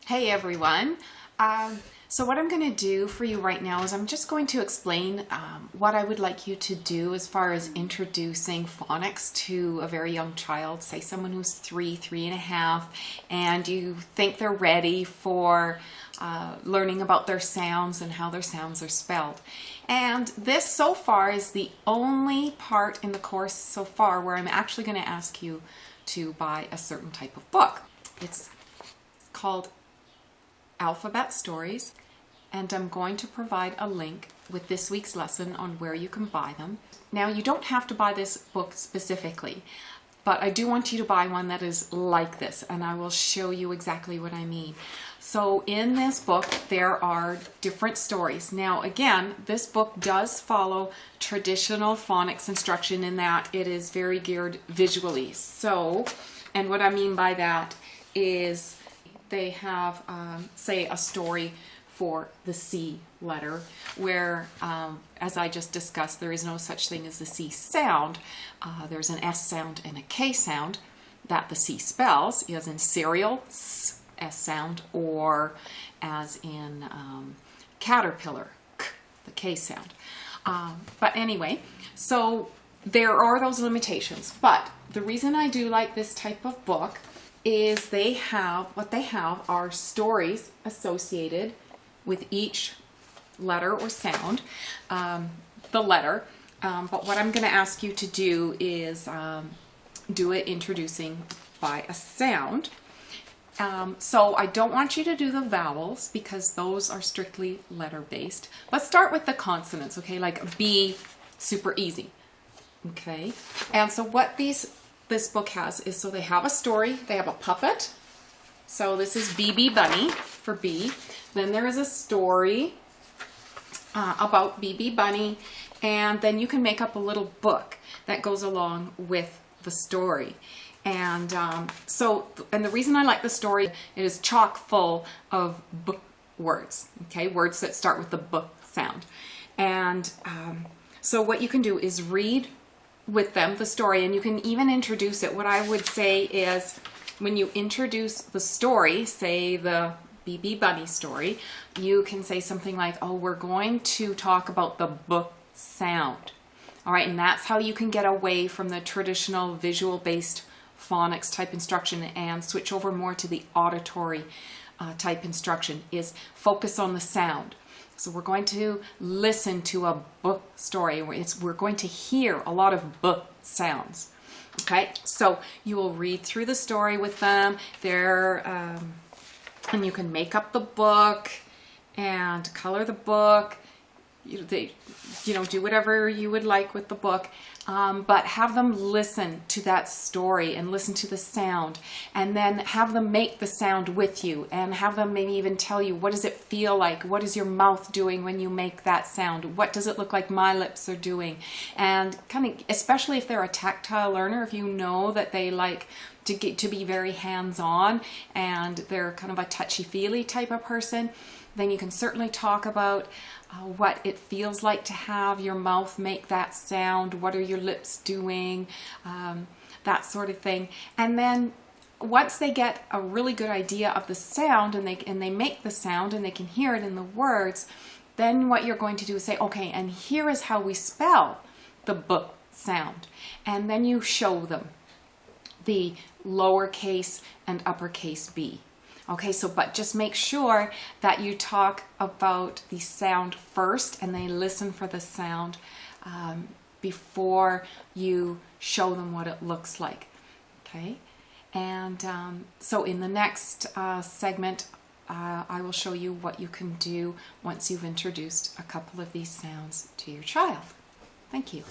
Hey everyone. So what I'm going to do for you right now is I'm just going to explain what I would like you to do as far as introducing phonics to a very young child, say someone who's 3.5, and you think they're ready for learning about their sounds and how their sounds are spelled. And this so far is the only part in the course so far where I'm actually going to ask you to buy a certain type of book. It's called Alphabet Stories, and I'm going to provide a link with this week's lesson on where you can buy them. Now, you don't have to buy this book specifically, but I do want you to buy one that is like this, and I will show you exactly what I mean. So in this book, there are different stories. Now, again, this book does follow traditional phonics instruction in that it is very geared visually. So, and what I mean by that is they have, say, a story for the C letter, where, as I just discussed, there is no such thing as the C sound. There's an S sound and a K sound that the C spells, as in cereal, S sound, or as in caterpillar, K, the K sound. But anyway, so there are those limitations. But the reason I do like this type of book is what they have are stories associated with each letter or sound, the letter. But what I'm going to ask you to do is do it introducing by a sound. So I don't want you to do the vowels because those are strictly letter based. Let's start with the consonants, okay? Like B, super easy. Okay, and so what this book has is, so they have a story, they have a puppet. So this is BB Bunny for B. Then there is a story about BB Bunny, and then you can make up a little book that goes along with the story. And and the reason I like the story, it is chock full of book words, okay, words that start with the B sound. And so what you can do is read with them the story, and you can even introduce it. What I would say is, when you introduce the story, say the BB Bunny story, you can say something like, oh, we're going to talk about the B sound. All right, and that's how you can get away from the traditional visual based phonics type instruction and switch over more to the auditory type instruction, is focus on the sound. So we're going to listen to a book story. We're going to hear a lot of B sounds. Okay, so you will read through the story with them. And you can make up the book and color the book. Do whatever you would like with the book, but have them listen to that story and listen to the sound, and then have them make the sound with you, and have them maybe even tell you, what does it feel like? What is your mouth doing when you make that sound? What does it look like my lips are doing? And kind of, especially if they're a tactile learner, if you know that they like to be very hands-on and they're kind of a touchy-feely type of person, then you can certainly talk about what it feels like to have your mouth make that sound. What are your lips doing? That sort of thing. And then once they get a really good idea of the sound, and they make the sound and they can hear it in the words, then what you're going to do is say, okay, and here is how we spell the B sound. And then you show them the lowercase and uppercase B. Okay, so but just make sure that you talk about the sound first and they listen for the sound before you show them what it looks like. Okay, and so in the next segment, I will show you what you can do once you've introduced a couple of these sounds to your child. Thank you.